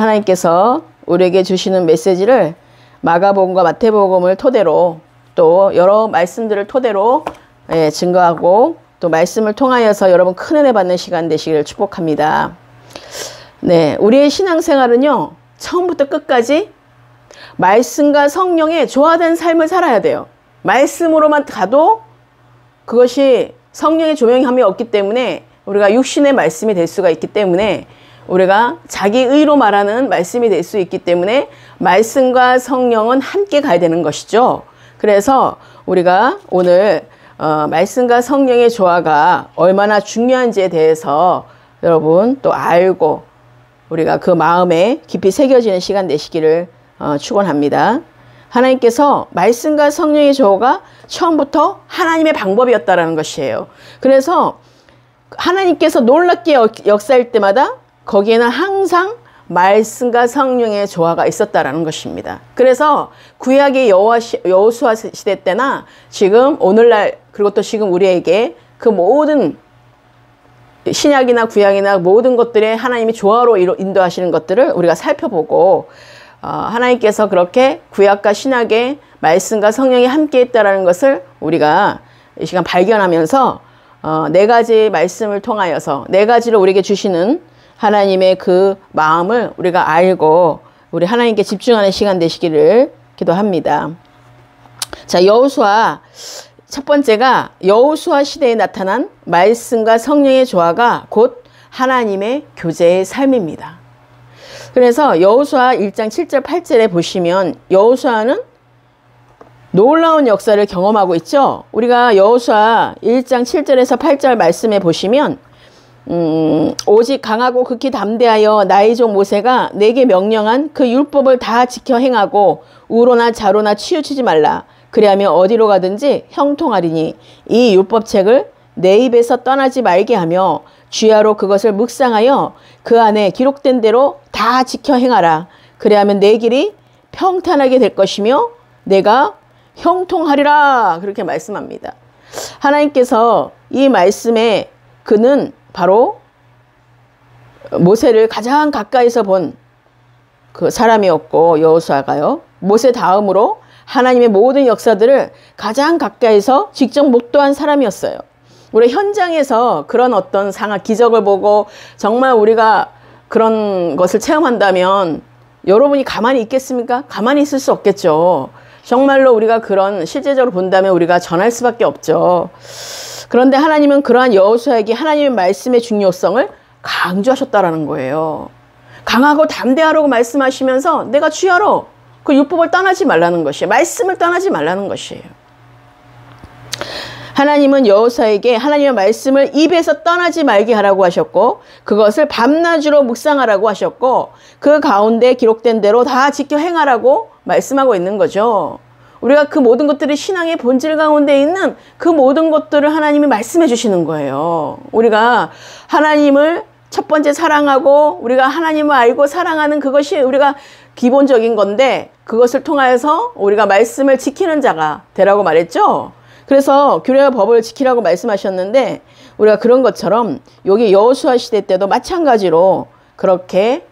하나님께서 우리에게 주시는 메시지를 마가복음과 마태복음을 토대로 또 여러 말씀들을 토대로 증거하고 또 말씀을 통하여서 여러분 큰 은혜 받는 시간 되시기를 축복합니다. 네, 우리의 신앙생활은요, 처음부터 끝까지 말씀과 성령에 조화된 삶을 살아야 돼요. 말씀으로만 가도 그것이 성령의 조명함이 없기 때문에 우리가 육신의 말씀이 될 수가 있기 때문에 우리가 자기 의로 말하는 말씀이 될 수 있기 때문에 말씀과 성령은 함께 가야 되는 것이죠. 그래서 우리가 오늘 말씀과 성령의 조화가 얼마나 중요한지에 대해서 여러분 또 알고 우리가 그 마음에 깊이 새겨지는 시간 되시기를 축원합니다. 하나님께서 말씀과 성령의 조화가 처음부터 하나님의 방법이었다라는 것이에요. 그래서 하나님께서 놀랍게 역사할 때마다 거기에는 항상 말씀과 성령의 조화가 있었다라는 것입니다. 그래서 구약의 여호수아 시대 때나 지금 오늘날 그리고 또 지금 우리에게 그 모든 신약이나 구약이나 모든 것들에 하나님이 조화로 인도하시는 것들을 우리가 살펴보고 하나님께서 그렇게 구약과 신약의 말씀과 성령이 함께 있다라는 것을 우리가 이 시간 발견하면서 네 가지 말씀을 통하여서 네 가지로 우리에게 주시는 하나님의 그 마음을 우리가 알고 우리 하나님께 집중하는 시간 되시기를 기도합니다. 자, 여호수아 첫 번째가 여호수아 시대에 나타난 말씀과 성령의 조화가 곧 하나님의 교제의 삶입니다. 그래서 여호수아 1장 7절 8절에 보시면 여호수아는 놀라운 역사를 경험하고 있죠. 우리가 여호수아 1장 7절에서 8절 말씀에 보시면 오직 강하고 극히 담대하여 나의 종 모세가 내게 명령한 그 율법을 다 지켜 행하고 우로나 자로나 치우치지 말라. 그리하면 어디로 가든지 형통하리니 이 율법책을 내 입에서 떠나지 말게 하며 주야로 그것을 묵상하여 그 안에 기록된 대로 다 지켜 행하라. 그리하면 내 길이 평탄하게 될 것이며 내가 형통하리라. 그렇게 말씀합니다. 하나님께서 이 말씀에 그는 바로 모세를 가장 가까이서 본 그 사람이었고 여호수아가요. 모세 다음으로 하나님의 모든 역사들을 가장 가까이서 직접 목도한 사람이었어요. 우리 현장에서 그런 어떤 기적을 보고 정말 우리가 그런 것을 체험한다면 여러분이 가만히 있겠습니까? 가만히 있을 수 없겠죠. 정말로 우리가 그런 실제적으로 본다면 우리가 전할 수밖에 없죠. 그런데 하나님은 그러한 여호수아에게 하나님의 말씀의 중요성을 강조하셨다라는 거예요. 강하고 담대하라고 말씀하시면서 내가 주야로 그 율법을 떠나지 말라는 것이에요. 말씀을 떠나지 말라는 것이에요. 하나님은 여호수아에게 하나님의 말씀을 입에서 떠나지 말게 하라고 하셨고 그것을 밤낮으로 묵상하라고 하셨고 그 가운데 기록된 대로 다 지켜 행하라고 말씀하고 있는 거죠. 우리가 그 모든 것들이 신앙의 본질 가운데 있는 그 모든 것들을 하나님이 말씀해 주시는 거예요. 우리가 하나님을 첫 번째 사랑하고 우리가 하나님을 알고 사랑하는 그것이 우리가 기본적인 건데 그것을 통하여서 우리가 말씀을 지키는 자가 되라고 말했죠. 그래서 규례와 법을 지키라고 말씀하셨는데 우리가 그런 것처럼 여기 여호수아 시대 때도 마찬가지로 그렇게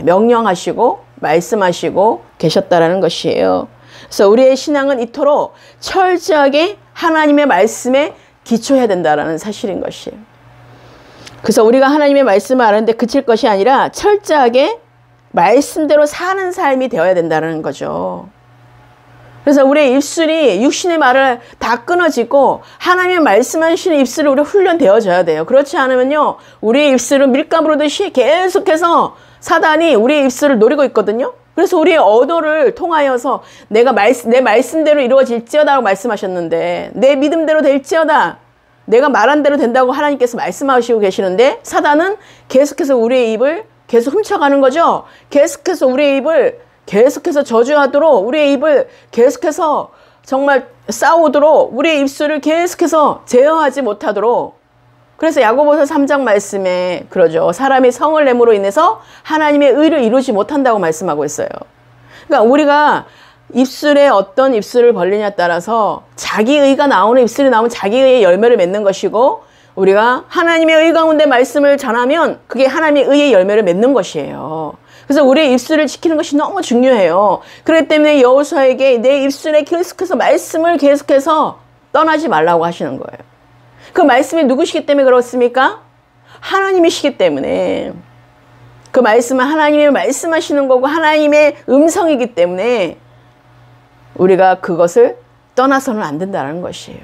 명령하시고 말씀하시고 계셨다라는 것이에요. 그래서 우리의 신앙은 이토록 철저하게 하나님의 말씀에 기초해야 된다라는 사실인 것이에요. 그래서 우리가 하나님의 말씀을 아는데 그칠 것이 아니라 철저하게 말씀대로 사는 삶이 되어야 된다는 거죠. 그래서 우리의 입술이 육신의 말을 다 끊어지고 하나님의 말씀하시는 입술을 우리 훈련되어져야 돼요. 그렇지 않으면요 우리의 입술은 밀가루듯이 계속해서 사단이 우리의 입술을 노리고 있거든요. 그래서 우리의 언어를 통하여서 내 말씀대로 이루어질지어다라고 말씀하셨는데 내 믿음대로 될지어다 내가 말한 대로 된다고 하나님께서 말씀하시고 계시는데 사단은 계속해서 우리의 입을 계속 훔쳐가는 거죠. 계속해서 우리의 입을 계속해서 저주하도록 우리의 입을 계속해서 정말 싸우도록 우리의 입술을 계속해서 제어하지 못하도록 그래서 야고보서 3장 말씀에 그러죠. 사람이 성을 내므로 인해서 하나님의 의를 이루지 못한다고 말씀하고 있어요. 그러니까 우리가 입술에 어떤 입술을 벌리냐에 따라서 자기의가 나오는 입술이 나오면 자기의의 열매를 맺는 것이고 우리가 하나님의 의 가운데 말씀을 전하면 그게 하나님의 의의 열매를 맺는 것이에요. 그래서 우리의 입술을 지키는 것이 너무 중요해요. 그렇기 때문에 여호수아에게 내 입술에 계속해서 말씀을 계속해서 떠나지 말라고 하시는 거예요. 그 말씀이 누구시기 때문에 그렇습니까? 하나님이시기 때문에. 그 말씀은 하나님이 말씀하시는 거고 하나님의 음성이기 때문에 우리가 그것을 떠나서는 안 된다는 것이에요.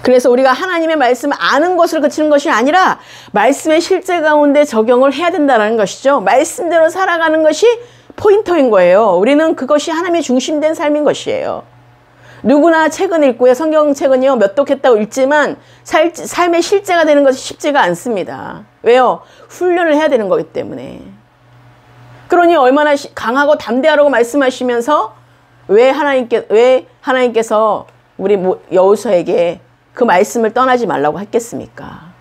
그래서 우리가 하나님의 말씀을 아는 것으로 그치는 것이 아니라 말씀의 실제 가운데 적용을 해야 된다는 것이죠. 말씀대로 살아가는 것이 포인터인 거예요. 우리는 그것이 하나님의 중심된 삶인 것이에요. 누구나 책은 읽고요. 성경책은요. 몇 독했다고 읽지만 삶의 실제가 되는 것이 쉽지가 않습니다. 왜요? 훈련을 해야 되는 거기 때문에. 그러니 얼마나 강하고 담대하라고 말씀하시면서 왜 하나님께서 우리 여호수아에게 그 말씀을 떠나지 말라고 했겠습니까?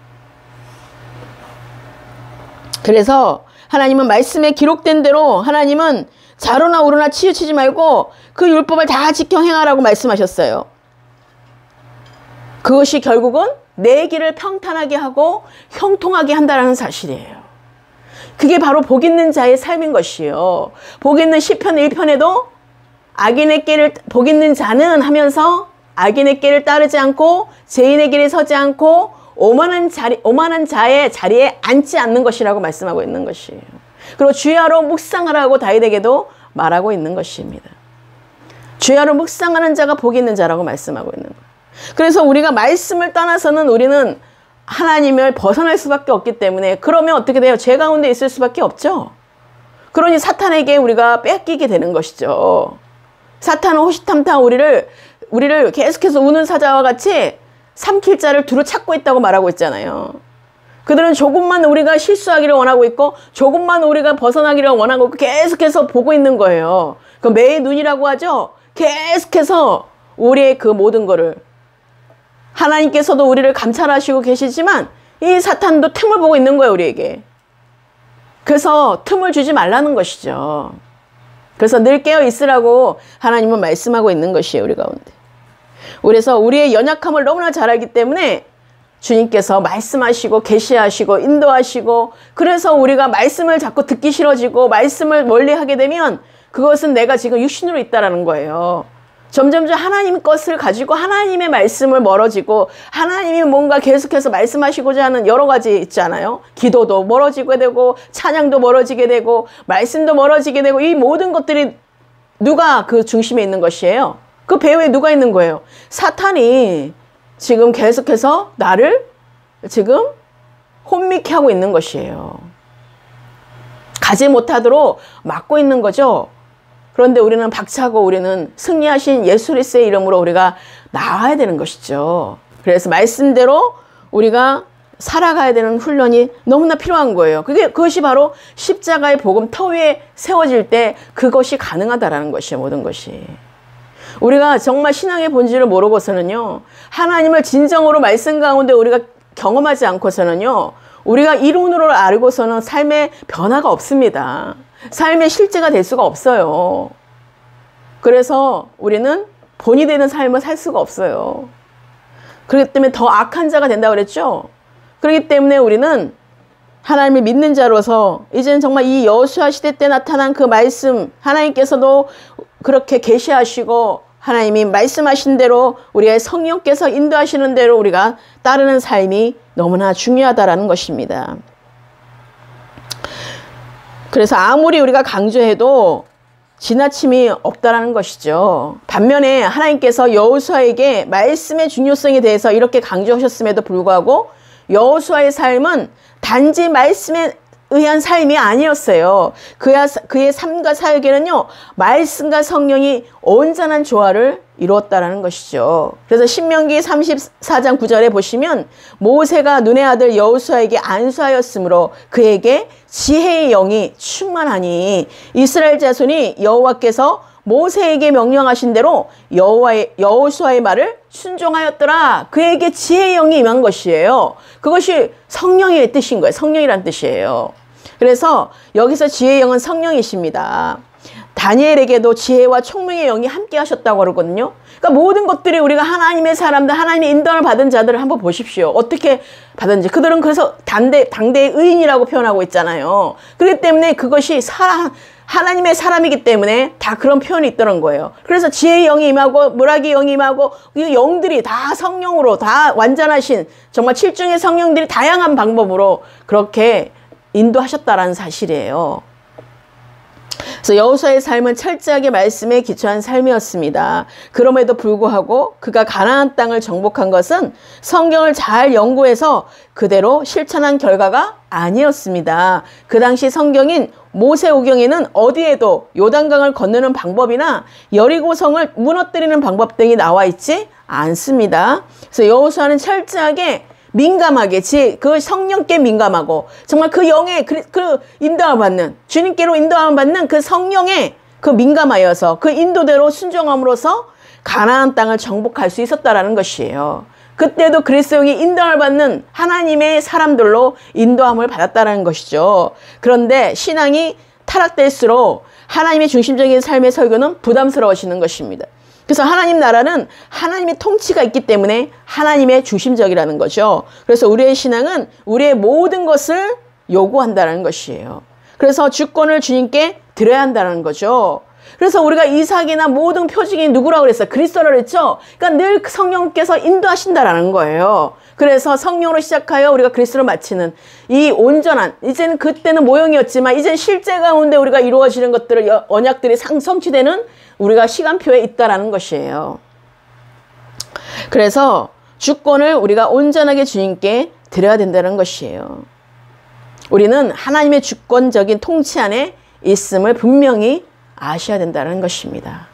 그래서 하나님은 말씀에 기록된 대로 하나님은 좌로나 우로나 치우치지 말고 그 율법을 다 지켜 행하라고 말씀하셨어요. 그것이 결국은 내 길을 평탄하게 하고 형통하게 한다는 사실이에요. 그게 바로 복 있는 자의 삶인 것이에요. 복 있는 시편 1편에도 악인의 길을 복 있는 자는 하면서 악인의 길을 따르지 않고 죄인의 길에 서지 않고 오만한 자의 자리에 앉지 않는 것이라고 말씀하고 있는 것이에요. 그리고 주야로 묵상하라고 다윗에게도 말하고 있는 것입니다. 주야로 묵상하는 자가 복이 있는 자라고 말씀하고 있는 거예요. 그래서 우리가 말씀을 떠나서는 우리는 하나님을 벗어날 수밖에 없기 때문에 그러면 어떻게 돼요? 죄 가운데 있을 수밖에 없죠. 그러니 사탄에게 우리가 뺏기게 되는 것이죠. 사탄은 호시탐탐 우리를 계속해서 우는 사자와 같이 삼킬 자를 두루 찾고 있다고 말하고 있잖아요. 그들은 조금만 우리가 실수하기를 원하고 있고 조금만 우리가 벗어나기를 원하고 계속해서 보고 있는 거예요. 그 매의 눈이라고 하죠. 계속해서 우리의 그 모든 거를 하나님께서도 우리를 감찰하시고 계시지만 이 사탄도 틈을 보고 있는 거예요. 우리에게. 그래서 틈을 주지 말라는 것이죠. 그래서 늘 깨어 있으라고 하나님은 말씀하고 있는 것이에요. 우리 가운데. 그래서 우리의 연약함을 너무나 잘 알기 때문에 주님께서 말씀하시고 계시하시고 인도하시고 그래서 우리가 말씀을 자꾸 듣기 싫어지고 말씀을 멀리하게 되면 그것은 내가 지금 육신으로 있다라는 거예요. 점점점 하나님 것을 가지고 하나님의 말씀을 멀어지고 하나님이 뭔가 계속해서 말씀하시고자 하는 여러 가지 있잖아요. 기도도 멀어지게 되고 찬양도 멀어지게 되고 말씀도 멀어지게 되고 이 모든 것들이 누가 그 중심에 있는 것이에요? 그 배후에 누가 있는 거예요? 사탄이 지금 계속해서 나를 지금 혼미케 하고 있는 것이에요. 가지 못하도록 막고 있는 거죠. 그런데 우리는 박차고 우리는 승리하신 예수 그리스도의 이름으로 우리가 나와야 되는 것이죠. 그래서 말씀대로 우리가 살아가야 되는 훈련이 너무나 필요한 거예요. 그것이 바로 십자가의 복음 터 위에 세워질 때 그것이 가능하다라는 것이에요. 모든 것이. 우리가 정말 신앙의 본질을 모르고서는요. 하나님을 진정으로 말씀 가운데 우리가 경험하지 않고서는요. 우리가 이론으로 알고서는 삶의 변화가 없습니다. 삶의 실제가 될 수가 없어요. 그래서 우리는 본이 되는 삶을 살 수가 없어요. 그렇기 때문에 더 악한 자가 된다고 그랬죠. 그렇기 때문에 우리는 하나님을 믿는 자로서 이제는 정말 이 여호수아 시대 때 나타난 그 말씀 하나님께서도 그렇게 계시하시고 하나님이 말씀하신 대로 우리의 성령께서 인도하시는 대로 우리가 따르는 삶이 너무나 중요하다라는 것입니다. 그래서 아무리 우리가 강조해도 지나침이 없다라는 것이죠. 반면에 하나님께서 여호수아에게 말씀의 중요성에 대해서 이렇게 강조하셨음에도 불구하고 여호수아의 삶은 단지 말씀에 의한 삶이 아니었어요. 그의 삶과 사역에는요, 말씀과 성령이 온전한 조화를 이루었다라는 것이죠. 그래서 신명기 34장 9절에 보시면 모세가 눈의 아들 여호수아에게 안수하였으므로 그에게 지혜의 영이 충만하니 이스라엘 자손이 여호와께서 모세에게 명령하신 대로 여호수아의 말을 순종하였더라. 그에게 지혜의 영이 임한 것이에요. 그것이 성령의 뜻인 거예요. 성령이란 뜻이에요. 그래서 여기서 지혜의 영은 성령이십니다. 다니엘에게도 지혜와 총명의 영이 함께 하셨다고 그러거든요. 그러니까 모든 것들이 우리가 하나님의 사람들, 하나님의 인도를 받은 자들을 한번 보십시오. 어떻게 받았는지. 그들은 그래서 당대의 의인이라고 표현하고 있잖아요. 그렇기 때문에 그것이 하나님의 사람이기 때문에 다 그런 표현이 있더란 거예요. 그래서 지혜의 영이 임하고 무라기의 영이 임하고 이 영들이 다 성령으로 다 완전하신 정말 7중의 성령들이 다양한 방법으로 그렇게 인도하셨다라는 사실이에요. 그래서 여호수아의 삶은 철저하게 말씀에 기초한 삶이었습니다. 그럼에도 불구하고 그가 가나안 땅을 정복한 것은 성경을 잘 연구해서 그대로 실천한 결과가 아니었습니다. 그 당시 성경인 모세오경에는 어디에도 요단강을 건너는 방법이나 여리고성을 무너뜨리는 방법 등이 나와 있지 않습니다. 그래서 여호수아는 철저하게 민감하게 그 성령께 민감하고 정말 그 영의 그 인도함을 받는 주님께로 인도함을 받는 그 성령에 그 민감하여서 그 인도대로 순종함으로써 가나안 땅을 정복할 수 있었다라는 것이에요. 그때도 그리스도인이 인도함을 받는 하나님의 사람들로 인도함을 받았다라는 것이죠. 그런데 신앙이 타락될수록 하나님의 중심적인 삶의 설교는 부담스러워지는 것입니다. 그래서 하나님 나라는 하나님의 통치가 있기 때문에 하나님의 중심적이라는 거죠. 그래서 우리의 신앙은 우리의 모든 것을 요구한다는 것이에요. 그래서 주권을 주님께 드려야 한다는 거죠. 그래서 우리가 이삭이나 모든 표징이 누구라고 그랬어요? 그리스도라고 그랬죠? 그러니까 늘 성령께서 인도하신다라는 거예요. 그래서 성령으로 시작하여 우리가 그리스도를 마치는 이 온전한, 이제는 그때는 모형이었지만 이제는 실제 가운데 우리가 이루어지는 것들을 언약들이 성취되는 우리가 시간표에 있다라는 것이에요. 그래서 주권을 우리가 온전하게 주님께 드려야 된다는 것이에요. 우리는 하나님의 주권적인 통치 안에 있음을 분명히 아셔야 된다는 것입니다.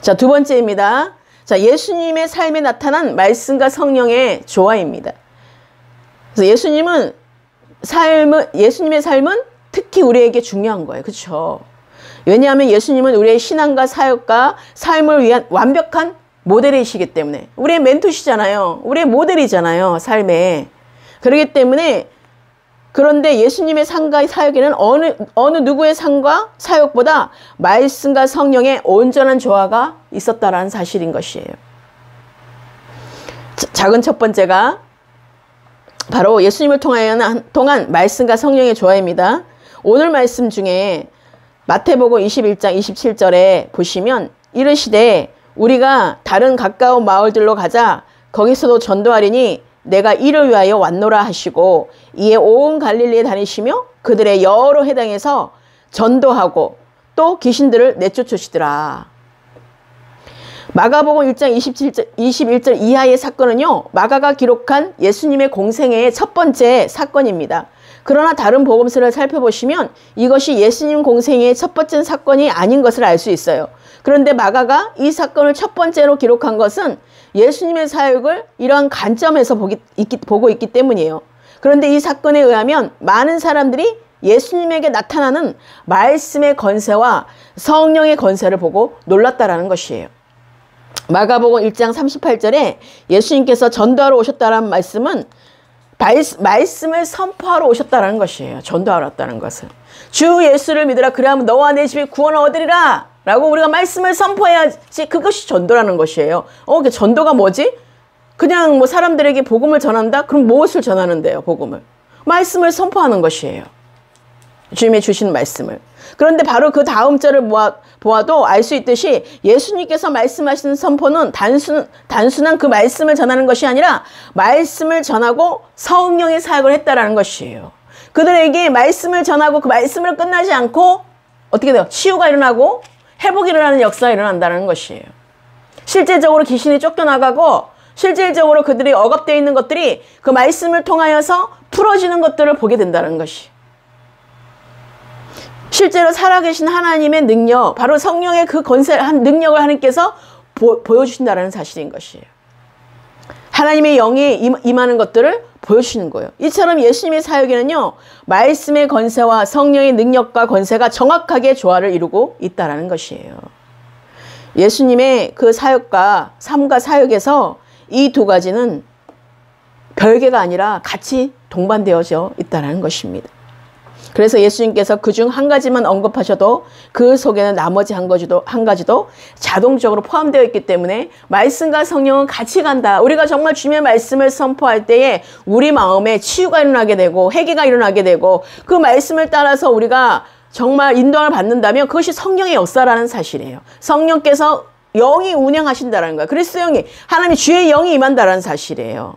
자, 두 번째입니다. 자, 예수님의 삶에 나타난 말씀과 성령의 조화입니다. 그래서 예수님의 삶은 특히 우리에게 중요한 거예요. 그렇죠? 왜냐하면 예수님은 우리의 신앙과 사역과 삶을 위한 완벽한 모델이시기 때문에 우리의 멘토시잖아요. 우리의 모델이잖아요. 삶에. 그렇기 때문에 그런데 예수님의 삶과 사역에는 어느 누구의 삶과 사역보다 말씀과 성령의 온전한 조화가 있었다라는 사실인 것이에요. 작은 첫 번째가 바로 예수님을 통한 말씀과 성령의 조화입니다. 오늘 말씀 중에 마태복음 21장 27절에 보시면 이르시되 우리가 다른 가까운 마을들로 가자 거기서도 전도하리니 내가 이를 위하여 왔노라 하시고 이에 온 갈릴리에 다니시며 그들의 여러 회당에서 전도하고 또 귀신들을 내쫓으시더라. 마가복음 1장 21절 이하의 사건은요, 마가가 기록한 예수님의 공생애의 첫 번째 사건입니다. 그러나 다른 복음서를 살펴보시면 이것이 예수님 공생애의 첫 번째 사건이 아닌 것을 알 수 있어요. 그런데 마가가 이 사건을 첫 번째로 기록한 것은 예수님의 사역을 이러한 관점에서 보고 있기 때문이에요. 그런데 이 사건에 의하면 많은 사람들이 예수님에게 나타나는 말씀의 건세와 성령의 건세를 보고 놀랐다라는 것이에요. 마가복음 1장 38절에 예수님께서 전도하러 오셨다는 말씀은 말씀을 선포하러 오셨다는 것이에요. 전도하러 왔다는 것은. 주 예수를 믿으라 그래야만 너와 내 집에 구원을 얻으리라 라고 우리가 말씀을 선포해야지 그것이 전도라는 것이에요. 그 전도가 뭐지? 그냥 뭐 사람들에게 복음을 전한다? 그럼 무엇을 전하는데요? 복음을. 말씀을 선포하는 것이에요. 주님의 주신 말씀을. 그런데 바로 그 다음 절을 보아도 알 수 있듯이 예수님께서 말씀하시는 선포는 단순한 그 말씀을 전하는 것이 아니라 말씀을 전하고 성령의 사역을 했다라는 것이에요. 그들에게 말씀을 전하고 그 말씀을 끝나지 않고 어떻게 돼요? 치유가 일어나고 회복이 일어나는 역사가 일어난다는 것이에요. 실제적으로 귀신이 쫓겨나가고 실질적으로 그들이 억압되어 있는 것들이 그 말씀을 통하여서 풀어지는 것들을 보게 된다는 것이. 실제로 살아계신 하나님의 능력, 바로 성령의 그 건세한 능력을 하나님께서 보여주신다는 사실인 것이에요. 하나님의 영이 임하는 것들을 보여주시는 거예요. 이처럼 예수님의 사역에는요, 말씀의 건세와 성령의 능력과 건세가 정확하게 조화를 이루고 있다는 것이에요. 예수님의 그 사역과 삶과 사역에서 이 두 가지는 별개가 아니라 같이 동반되어져 있다는 것입니다. 그래서 예수님께서 그중 한 가지만 언급하셔도 그 속에는 나머지 한 가지도 자동적으로 포함되어 있기 때문에 말씀과 성령은 같이 간다. 우리가 정말 주님의 말씀을 선포할 때에 우리 마음에 치유가 일어나게 되고 회개가 일어나게 되고 그 말씀을 따라서 우리가 정말 인도를 받는다면 그것이 성령의 역사라는 사실이에요. 성령께서 영이 운행하신다는 거예요. 그리스도 영이, 하나님의 주의 영이 임한다는 사실이에요.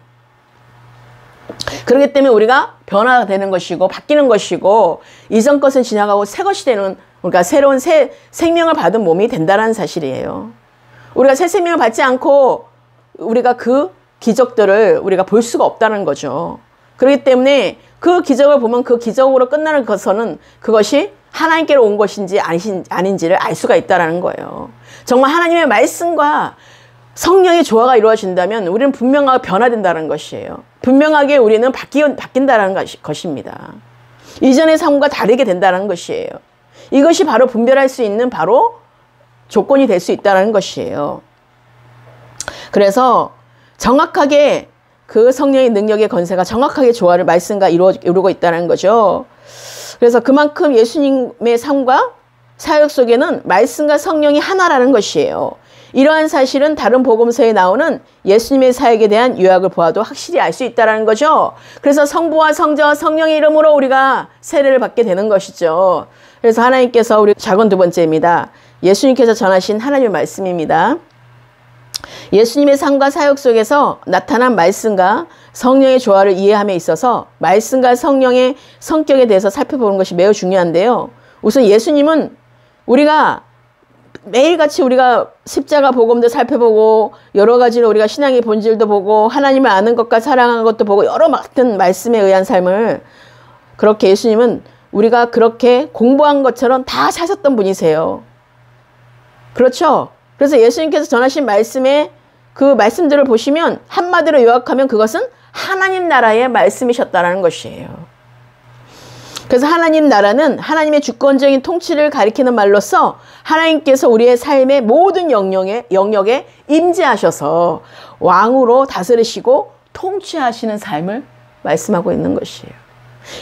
그렇기 때문에 우리가 변화가 되는 것이고 바뀌는 것이고 이전 것은 지나가고 새 것이 되는, 그러니까 새로운 새 생명을 받은 몸이 된다는 사실이에요. 우리가 새 생명을 받지 않고 우리가 그 기적들을 우리가 볼 수가 없다는 거죠. 그렇기 때문에 그 기적을 보면 그 기적으로 끝나는 것은 그것이 하나님께로 온 것인지 아닌지를 알 수가 있다는 거예요. 정말 하나님의 말씀과 성령의 조화가 이루어진다면 우리는 분명하게 변화된다는 것이에요. 분명하게 우리는 바뀐다는 것입니다. 이전의 삶과 다르게 된다는 것이에요. 이것이 바로 분별할 수 있는 바로 조건이 될 수 있다는 것이에요. 그래서 정확하게 그 성령의 능력의 건세가 정확하게 조화를 말씀과 이루고 있다는 거죠. 그래서 그만큼 예수님의 삶과 사역 속에는 말씀과 성령이 하나라는 것이에요. 이러한 사실은 다른 복음서에 나오는 예수님의 사역에 대한 요약을 보아도 확실히 알 수 있다는 거죠. 그래서 성부와 성자와 성령의 이름으로 우리가 세례를 받게 되는 것이죠. 그래서 하나님께서 우리 작은 두 번째입니다. 예수님께서 전하신 하나님의 말씀입니다. 예수님의 삶과 사역 속에서 나타난 말씀과 성령의 조화를 이해함에 있어서 말씀과 성령의 성격에 대해서 살펴보는 것이 매우 중요한데요. 우선 예수님은 우리가 매일같이 우리가 십자가 복음도 살펴보고 여러 가지로 우리가 신앙의 본질도 보고 하나님을 아는 것과 사랑하는 것도 보고 여러 같은 말씀에 의한 삶을 그렇게 예수님은 우리가 그렇게 공부한 것처럼 다 사셨던 분이세요. 그렇죠? 그래서 예수님께서 전하신 말씀에 그 말씀들을 보시면 한마디로 요약하면 그것은 하나님 나라의 말씀이셨다는 것이에요. 그래서 하나님 나라는 하나님의 주권적인 통치를 가리키는 말로서 하나님께서 우리의 삶의 모든 영역에 임재하셔서 왕으로 다스리시고 통치하시는 삶을 말씀하고 있는 것이에요.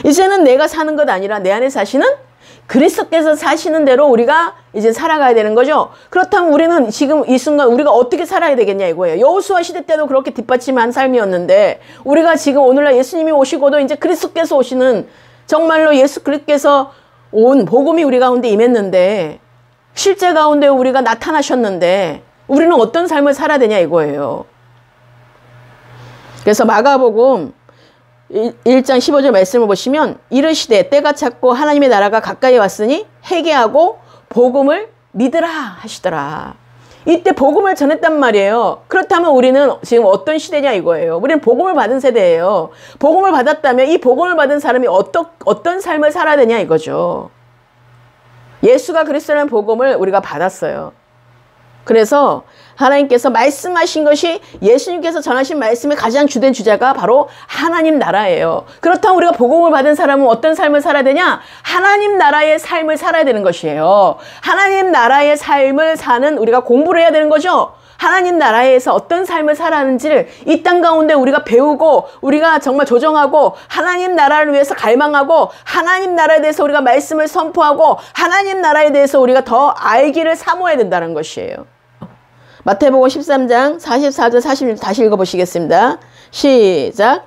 이제는 내가 사는 것 아니라 내 안에 사시는 그리스도께서 사시는 대로 우리가 이제 살아가야 되는 거죠. 그렇다면 우리는 지금 이 순간 우리가 어떻게 살아야 되겠냐 이거예요. 여호수아 시대 때도 그렇게 뒷받침한 삶이었는데 우리가 지금 오늘날 예수님이 오시고도 이제 그리스도께서 오시는 정말로 예수 그리스도께서 온 복음이 우리 가운데 임했는데 실제 가운데 우리가 나타나셨는데 우리는 어떤 삶을 살아야 되냐 이거예요. 그래서 마가복음 1장 15절 말씀을 보시면 이르시되 때가 찼고 하나님의 나라가 가까이 왔으니 회개하고 복음을 믿으라 하시더라. 이때 복음을 전했단 말이에요. 그렇다면 우리는 지금 어떤 시대냐 이거예요. 우리는 복음을 받은 세대예요. 복음을 받았다면 이 복음을 받은 사람이 어떤 삶을 살아야 되냐 이거죠. 예수가 그리스도라는 복음을 우리가 받았어요. 그래서 하나님께서 말씀하신 것이 예수님께서 전하신 말씀의 가장 주된 주제가 바로 하나님 나라예요. 그렇다면 우리가 복음을 받은 사람은 어떤 삶을 살아야 되냐? 하나님 나라의 삶을 살아야 되는 것이에요. 하나님 나라의 삶을 사는 우리가 공부를 해야 되는 거죠. 하나님 나라에서 어떤 삶을 살아가는지를 이 땅 가운데 우리가 배우고 우리가 정말 조정하고 하나님 나라를 위해서 갈망하고 하나님 나라에 대해서 우리가 말씀을 선포하고 하나님 나라에 대해서 우리가 더 알기를 사모해야 된다는 것이에요. 마태복음 13장 44절 46절 다시 읽어보시겠습니다. 시작.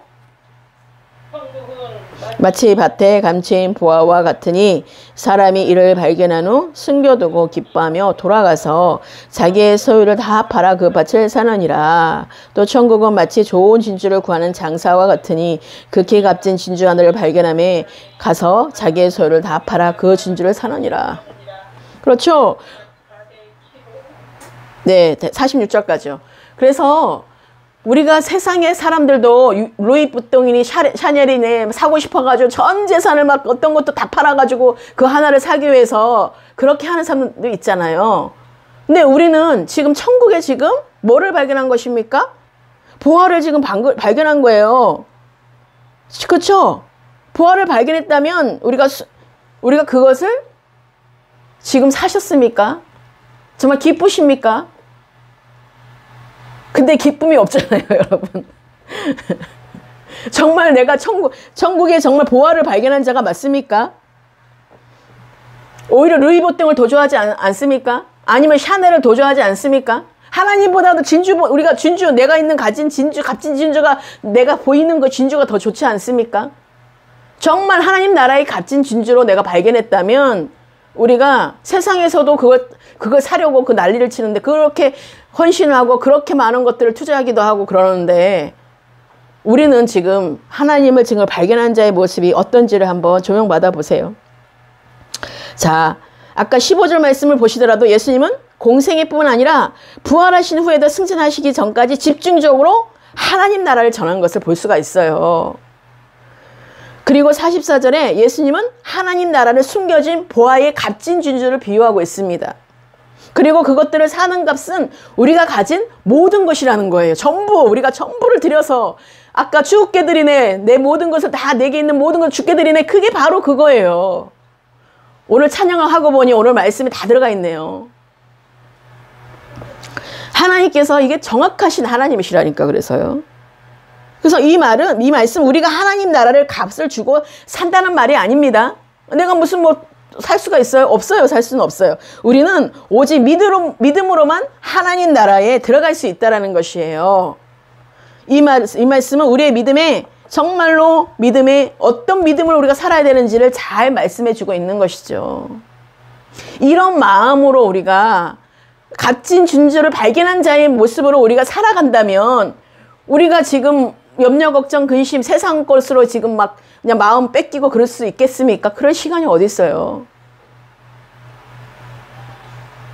마치 밭에 감추인 보화와 같으니 사람이 이를 발견한 후 숨겨두고 기뻐하며 돌아가서 자기의 소유를 다 팔아 그 밭을 사느니라. 또 천국은 마치 좋은 진주를 구하는 장사와 같으니 극히 값진 진주 하나를 발견함에 가서 자기의 소유를 다 팔아 그 진주를 사느니라. 그렇죠? 네, 46절까지요. 그래서 우리가 세상의 사람들도 루이 부통이니 샤넬이니 사고 싶어가지고 전 재산을 막 어떤 것도 다 팔아가지고 그 하나를 사기 위해서 그렇게 하는 사람도 있잖아요. 근데 우리는 지금 천국에 지금 뭐를 발견한 것입니까? 보화를 지금 발견한 거예요. 그렇죠? 보화를 발견했다면 우리가 그것을 지금 사셨습니까? 정말 기쁘십니까? 근데 기쁨이 없잖아요, 여러분. 정말 내가 천국에 정말 보화를 발견한 자가 맞습니까? 오히려 루이보땡을 더 좋아하지 않습니까? 아니면 샤넬을 더 좋아하지 않습니까? 하나님보다도 우리가 진주, 내가 있는 값진 진주가 내가 보이는 그 진주가 더 좋지 않습니까? 정말 하나님 나라의 값진 진주로 내가 발견했다면 우리가 세상에서도 그걸 사려고 그 난리를 치는데 그렇게 헌신하고 그렇게 많은 것들을 투자하기도 하고 그러는데 우리는 지금 하나님을 지금 발견한 자의 모습이 어떤지를 한번 조명받아 보세요. 자, 아까 15절 말씀을 보시더라도 예수님은 공생애 뿐 아니라 부활하신 후에도 승천하시기 전까지 집중적으로 하나님 나라를 전한 것을 볼 수가 있어요. 그리고 44절에 예수님은 하나님 나라를 숨겨진 보화의 값진 진주를 비유하고 있습니다. 그리고 그것들을 사는 값은 우리가 가진 모든 것이라는 거예요. 우리가 전부를 들여서 아까 주께 드리네, 내 모든 것을 다 내게 있는 모든 걸 주께 드리네, 그게 바로 그거예요. 오늘 찬양을 하고 보니 오늘 말씀이 다 들어가 있네요. 하나님께서 이게 정확하신 하나님이시라니까. 그래서요. 그래서 이 말씀 우리가 하나님 나라를 값을 주고 산다는 말이 아닙니다. 내가 무슨 살 수가 있어요? 없어요. 살 수는 없어요. 우리는 오직 믿음으로만 하나님 나라에 들어갈 수 있다는 것이에요. 이 말씀은 우리의 믿음에 정말로 어떤 믿음을 우리가 살아야 되는지를 잘 말씀해 주고 있는 것이죠. 이런 마음으로 우리가 값진 진주를 발견한 자의 모습으로 우리가 살아간다면 우리가 지금 염려, 걱정, 근심, 세상 것으로 지금 막 그냥 마음 뺏기고 그럴 수 있겠습니까? 그럴 시간이 어디 있어요?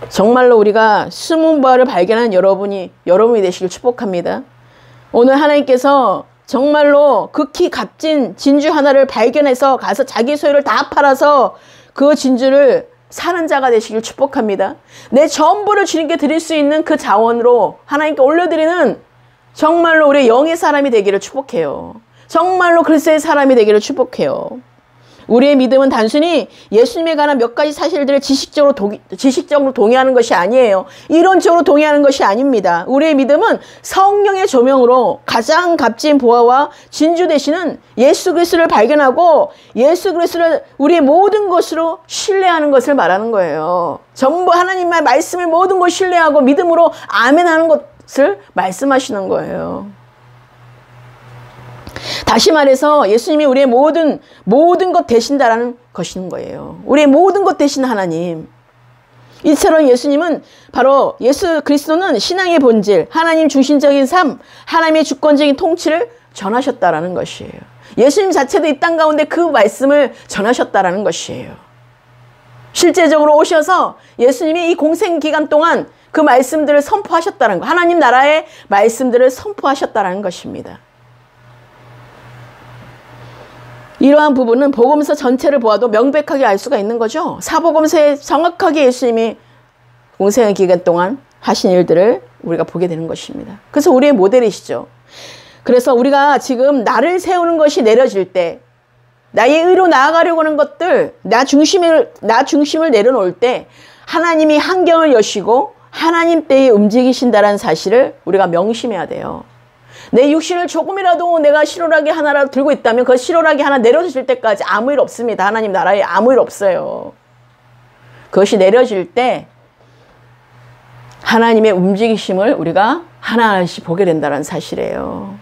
정말로 우리가 숨은 바를 발견한 여러분이 되시길 축복합니다. 오늘 하나님께서 정말로 극히 값진 진주 하나를 발견해서 가서 자기 소유를 다 팔아서 그 진주를 사는 자가 되시길 축복합니다. 내 전부를 주님께 드릴 수 있는 그 자원으로 하나님께 올려드리는 정말로 우리의 영의 사람이 되기를 축복해요. 정말로 그리스도의 사람이 되기를 축복해요. 우리의 믿음은 단순히 예수님에 관한 몇 가지 사실들을 지식적으로 동의하는 것이 아니에요. 이론적으로 동의하는 것이 아닙니다. 우리의 믿음은 성령의 조명으로 가장 값진 보화와 진주 되시는 예수 그리스도를 발견하고 예수 그리스도를 우리의 모든 것으로 신뢰하는 것을 말하는 거예요. 전부 하나님의 말씀을 모든 것 신뢰하고 믿음으로 아멘하는 것을 말씀하시는 거예요. 다시 말해서 예수님이 우리의 모든 것 되신다라는 것인 거예요. 우리의 모든 것 되신 하나님. 이처럼 예수님은 바로 예수 그리스도는 신앙의 본질, 하나님 중심적인 삶, 하나님의 주권적인 통치를 전하셨다라는 것이에요. 예수님 자체도 이 땅 가운데 그 말씀을 전하셨다라는 것이에요. 실제적으로 오셔서 예수님이 이 공생 기간 동안 그 말씀들을 선포하셨다는 것, 하나님 나라의 말씀들을 선포하셨다는 것입니다. 이러한 부분은 복음서 전체를 보아도 명백하게 알 수가 있는 거죠. 사복음서에 정확하게 예수님이 공생의 기간 동안 하신 일들을 우리가 보게 되는 것입니다. 그래서 우리의 모델이시죠. 그래서 우리가 지금 나를 세우는 것이 내려질 때, 나의 의로 나아가려고 하는 것들, 나 중심을 내려놓을 때 하나님이 환경을 여시고 하나님 때에 움직이신다는 사실을 우리가 명심해야 돼요. 내 육신을 조금이라도 내가 실오라기 하나라도 들고 있다면 그 실오라기 하나 내려질 때까지 아무 일 없습니다. 하나님 나라에 아무 일 없어요. 그것이 내려질 때 하나님의 움직이심을 우리가 하나하나씩 보게 된다는 사실이에요.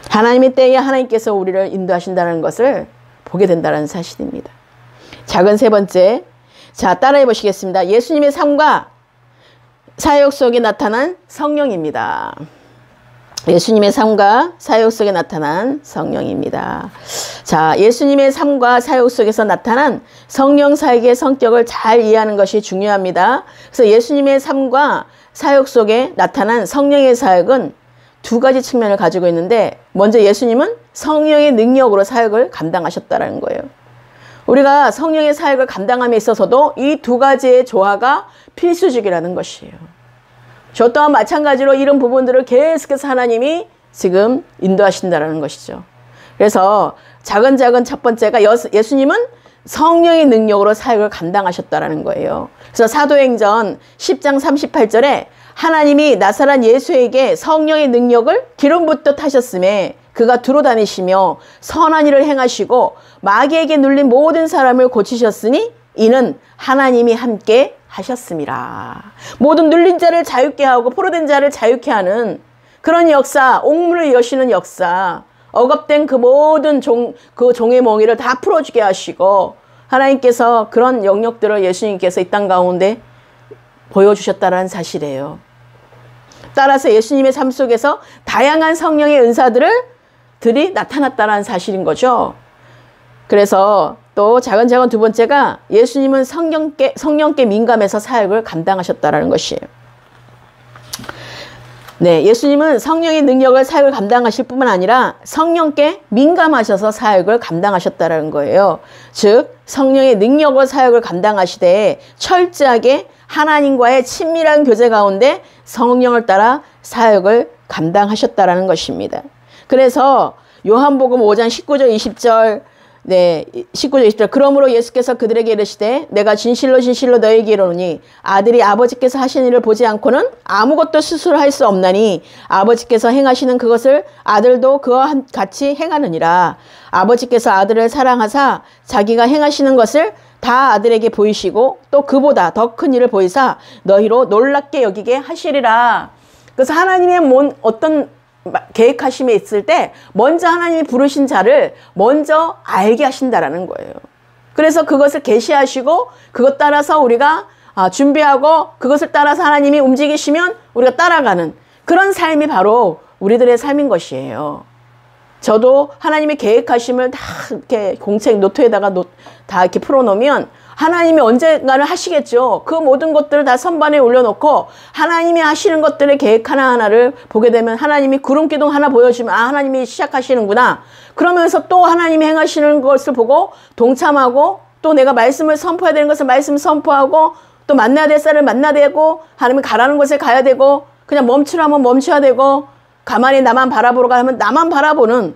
하나님의 때에 하나님께서 우리를 인도하신다는 것을 보게 된다는 사실입니다. 작은 세 번째, 자 따라해 보시겠습니다. 예수님의 삶과 사역 속에 나타난 성령입니다. 예수님의 삶과 사역 속에 나타난 성령입니다. 자, 예수님의 삶과 사역 속에서 나타난 성령 사역의 성격을 잘 이해하는 것이 중요합니다. 그래서 예수님의 삶과 사역 속에 나타난 성령의 사역은 두 가지 측면을 가지고 있는데, 먼저 예수님은 성령의 능력으로 사역을 감당하셨다는 거예요. 우리가 성령의 사역을 감당함에 있어서도 이 두 가지의 조화가 필수적이라는 것이에요. 저 또한 마찬가지로 이런 부분들을 계속해서 하나님이 지금 인도하신다는 것이죠. 그래서 작은 첫 번째가 예수님은 성령의 능력으로 사역을 감당하셨다는 거예요. 그래서 사도행전 10장 38절에 하나님이 나사렛 예수에게 성령의 능력을 기름부터 타셨음에 그가 두루 다니시며 선한 일을 행하시고 마귀에게 눌린 모든 사람을 고치셨으니 이는 하나님이 함께 하셨음이라. 모든 눌린 자를 자유케 하고 포로된 자를 자유케 하는 그런 역사, 옥문을 여시는 역사, 억압된 그 모든 그 종의 몽의를 다 풀어주게 하시고 하나님께서 그런 영역들을 예수님께서 이 땅 가운데 보여주셨다는 사실이에요. 따라서 예수님의 삶 속에서 다양한 성령의 은사들이 나타났다는 사실인 거죠. 그래서 또 차근차근 두 번째가 예수님은 성령께 민감해서 사역을 감당하셨다는 것이에요. 네, 예수님은 성령의 능력을 사역을 감당하실 뿐만 아니라 성령께 민감하셔서 사역을 감당하셨다는 거예요. 즉 성령의 능력을 사역을 감당하시되 철저하게 하나님과의 친밀한 교제 가운데 성령을 따라 사역을 감당하셨다는 것입니다. 그래서 요한복음 5장 19절 20절 네, 19절 20절 그러므로 예수께서 그들에게 이르시되 내가 진실로 진실로 너희에게 이르노니 아들이 아버지께서 하신 일을 보지 않고는 아무것도 스스로 할 수 없나니 아버지께서 행하시는 그것을 아들도 그와 같이 행하느니라. 아버지께서 아들을 사랑하사 자기가 행하시는 것을 다 아들에게 보이시고 또 그보다 더 큰 일을 보이사 너희로 놀랍게 여기게 하시리라. 그래서 하나님의 어떤 계획하심에 있을 때 먼저 하나님이 부르신 자를 먼저 알게 하신다라는 거예요. 그래서 그것을 계시하시고 그것 따라서 우리가 준비하고 그것을 따라서 하나님이 움직이시면 우리가 따라가는 그런 삶이 바로 우리들의 삶인 것이에요. 저도 하나님의 계획하심을 다 이렇게 공책 노트에다가 다 이렇게 풀어놓으면 하나님이 언젠가는 하시겠죠. 그 모든 것들을 다 선반에 올려놓고 하나님이 하시는 것들의 계획 하나하나를 보게 되면 하나님이 구름기둥 하나 보여주면 하나님이 시작하시는구나. 그러면서 또 하나님이 행하시는 것을 보고 동참하고 또 내가 말씀을 선포해야 되는 것을 말씀 선포하고 또 만나야 될 사람을 만나야 되고 하나님이 가라는 곳에 가야 되고 그냥 멈추라면 멈춰야 되고 가만히 나만 바라보러 가면 나만 바라보는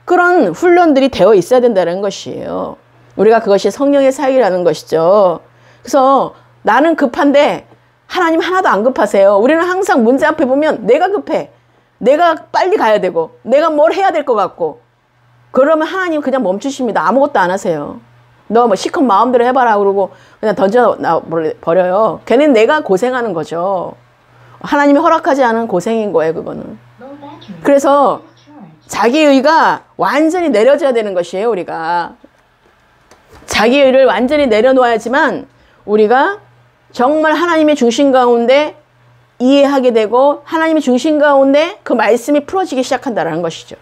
그런 훈련들이 되어 있어야 된다는 것이에요. 우리가 그것이 성령의 사역이라는 것이죠. 그래서 나는 급한데 하나님 하나도 안 급하세요. 우리는 항상 문제 앞에 보면 내가 급해. 내가 빨리 가야 되고 내가 뭘 해야 될 것 같고 그러면 하나님 그냥 멈추십니다. 아무것도 안 하세요. 너 뭐 시컷 마음대로 해봐라 그러고 그냥 던져버려요. 걔는 내가 고생하는 거죠. 하나님이 허락하지 않은 고생인 거예요. 그거는. 그래서 자기의가 완전히 내려져야 되는 것이에요. 우리가. 자기의를 완전히 내려놓아야지만 우리가 정말 하나님의 중심 가운데 이해하게 되고 하나님의 중심 가운데 그 말씀이 풀어지기 시작한다는 것이죠.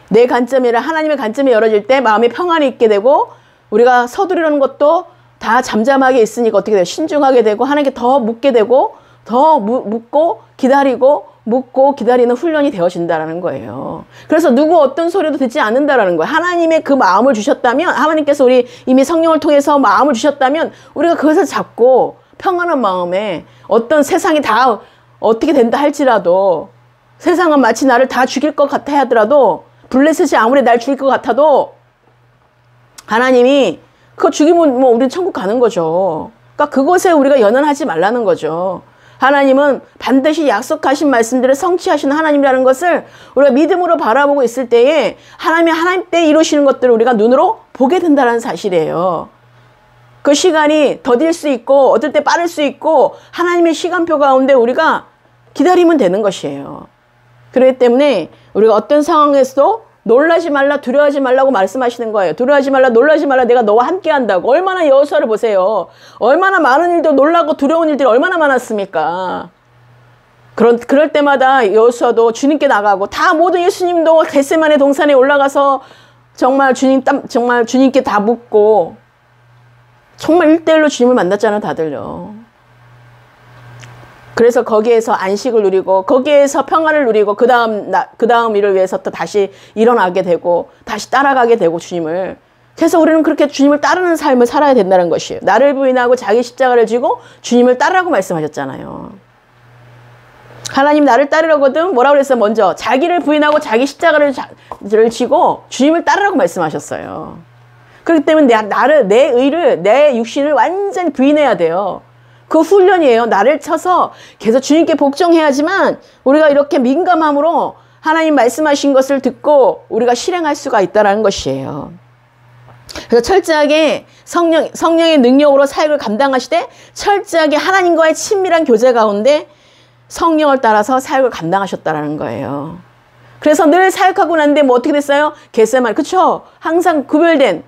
내 관점이 아니라 하나님의 관점이 열어질 때 마음이 평안이 있게 되고 우리가 서두르는 것도 다 잠잠하게 있으니까 어떻게 돼요? 신중하게 되고 하나님께 더 묻게 되고 더 묻고 기다리고 묻고 기다리는 훈련이 되어진다는 거예요. 그래서 누구 어떤 소리도 듣지 않는다라는 거예요. 하나님의 그 마음을 주셨다면 하나님께서 우리 이미 성령을 통해서 마음을 주셨다면 우리가 그것을 잡고 평안한 마음에 어떤 세상이 다 어떻게 된다 할지라도 세상은 마치 나를 다 죽일 것 같아 하더라도 블레셋이 아무리 날 죽일 것 같아도 하나님이 그거 죽이면 뭐 우리는 천국 가는 거죠. 그러니까 그것에 우리가 연연하지 말라는 거죠. 하나님은 반드시 약속하신 말씀들을 성취하시는 하나님이라는 것을 우리가 믿음으로 바라보고 있을 때에 하나님이 하나님 때 이루시는 것들을 우리가 눈으로 보게 된다는 사실이에요. 그 시간이 더딜 수 있고 어떨 때 빠를 수 있고 하나님의 시간표 가운데 우리가 기다리면 되는 것이에요. 그렇기 때문에 우리가 어떤 상황에서도 놀라지 말라 두려워하지 말라고 말씀하시는 거예요. 두려워하지 말라 놀라지 말라 내가 너와 함께 한다고. 얼마나 여호수아를 보세요. 얼마나 많은 일도 놀라고 두려운 일들이 얼마나 많았습니까. 그럴 때마다 여호수아도 주님께 나가고 다 모든 예수님도 겟세마네 동산에 올라가서 정말 주님께 다 묻고 정말 1대1로 주님을 만났잖아요. 다들요. 그래서 거기에서 안식을 누리고 거기에서 평안을 누리고 그 다음 일을 위해서 또 다시 일어나게 되고 다시 따라가게 되고 주님을. 그래서 우리는 그렇게 주님을 따르는 삶을 살아야 된다는 것이에요. 나를 부인하고 자기 십자가를 지고 주님을 따르라고 말씀하셨잖아요. 하나님 나를 따르려거든 뭐라고 그랬어요? 먼저 자기를 부인하고 자기 십자가를 지고 주님을 따르라고 말씀하셨어요. 그렇기 때문에 내 의를 내 육신을 완전히 부인해야 돼요. 그 훈련이에요. 나를 쳐서 계속 주님께 복종해야지만 우리가 이렇게 민감함으로 하나님 말씀하신 것을 듣고 우리가 실행할 수가 있다는 것이에요. 그래서 철저하게 성령의 능력으로 사역을 감당하시되 철저하게 하나님과의 친밀한 교제 가운데 성령을 따라서 사역을 감당하셨다는 거예요. 그래서 늘 사역하고 난데 뭐 어떻게 됐어요? 겟세마네, 그쵸? 항상 구별된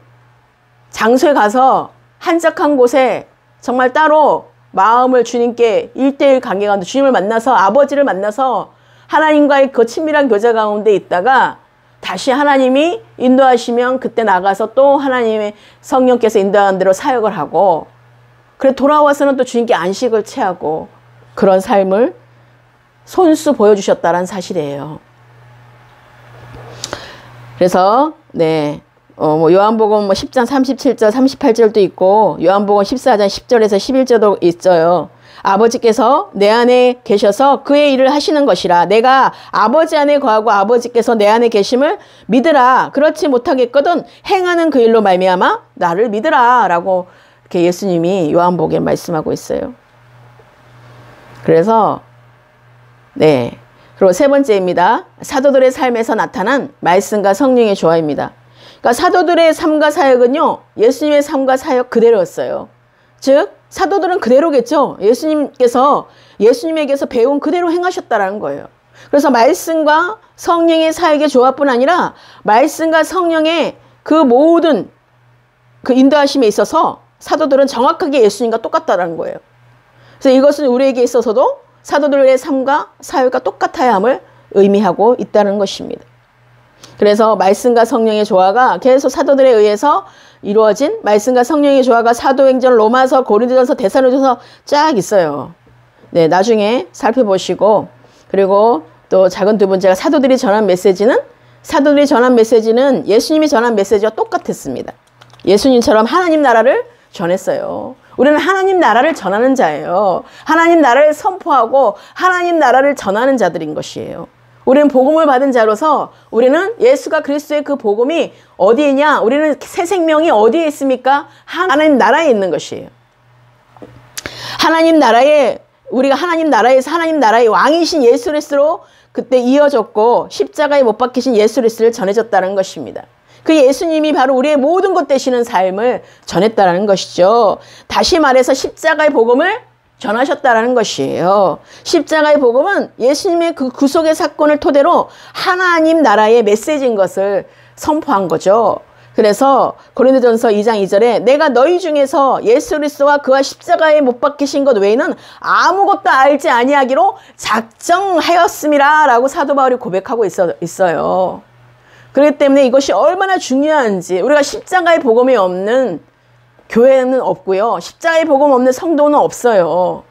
장소에 가서 한적한 곳에 정말 따로 마음을 주님께 1:1 관계 가운데 주님을 만나서 아버지를 만나서 하나님과의 그 친밀한 교제 가운데 있다가 다시 하나님이 인도하시면 그때 나가서 또 하나님의 성령께서 인도하는 대로 사역을 하고 그래 돌아와서는 또 주님께 안식을 취하고 그런 삶을 손수 보여주셨다는 사실이에요. 그래서 요한복음 10장 37절 38절도 있고 요한복음 14장 10절에서 11절도 있어요. 아버지께서 내 안에 계셔서 그의 일을 하시는 것이라. 내가 아버지 안에 거하고 아버지께서 내 안에 계심을 믿으라. 그렇지 못하겠거든 행하는 그 일로 말미암아 나를 믿으라 라고 이렇게 예수님이 요한복음에 말씀하고 있어요. 그래서 그리고 세 번째입니다. 사도들의 삶에서 나타난 말씀과 성령의 조화입니다. 그러니까 사도들의 삶과 사역은요, 예수님의 삶과 사역 그대로였어요. 즉 사도들은 그대로겠죠. 예수님에게서 배운 그대로 행하셨다라는 거예요. 그래서 말씀과 성령의 사역의 조화뿐 아니라 말씀과 성령의 그 모든 그 인도하심에 있어서 사도들은 정확하게 예수님과 똑같다라는 거예요. 그래서 이것은 우리에게 있어서도 사도들의 삶과 사역과 똑같아야 함을 의미하고 있다는 것입니다. 그래서 말씀과 성령의 조화가 계속 사도들에 의해서 이루어진 말씀과 성령의 조화가 사도행전, 로마서, 고린도전서, 데살로니가서 쫙 있어요. 나중에 살펴보시고 그리고 또 작은 두 번째가 사도들이 전한 메시지는 예수님이 전한 메시지와 똑같았습니다. 예수님처럼 하나님 나라를 전했어요. 우리는 하나님 나라를 전하는 자예요. 하나님 나라를 선포하고 하나님 나라를 전하는 자들인 것이에요. 우리는 복음을 받은 자로서 우리는 예수가 그리스도의 그 복음이 어디에 있냐? 우리는 새 생명이 어디에 있습니까? 하나님 나라에 있는 것이에요. 우리가 하나님 나라에서 하나님 나라의 왕이신 예수 그리스도로 그때 이어졌고 십자가에 못 박히신 예수 그리스도를 전해졌다는 것입니다. 그 예수님이 바로 우리의 모든 것 되시는 삶을 전했다는 것이죠. 다시 말해서 십자가의 복음을 전하셨다라는 것이에요. 십자가의 복음은 예수님의 그 구속의 사건을 토대로 하나님 나라의 메시지인 것을 선포한 거죠. 그래서 고린도전서 2장 2절에 내가 너희 중에서 예수 그리스도와 그와 십자가에 못 박히신 것 외에는 아무것도 알지 아니하기로 작정하였음이라 라고 사도 바울이 고백하고 있어요. 그렇기 때문에 이것이 얼마나 중요한지 우리가 십자가의 복음이 없는 교회는 없고요. 십자가의 복음 없는 성도는 없어요.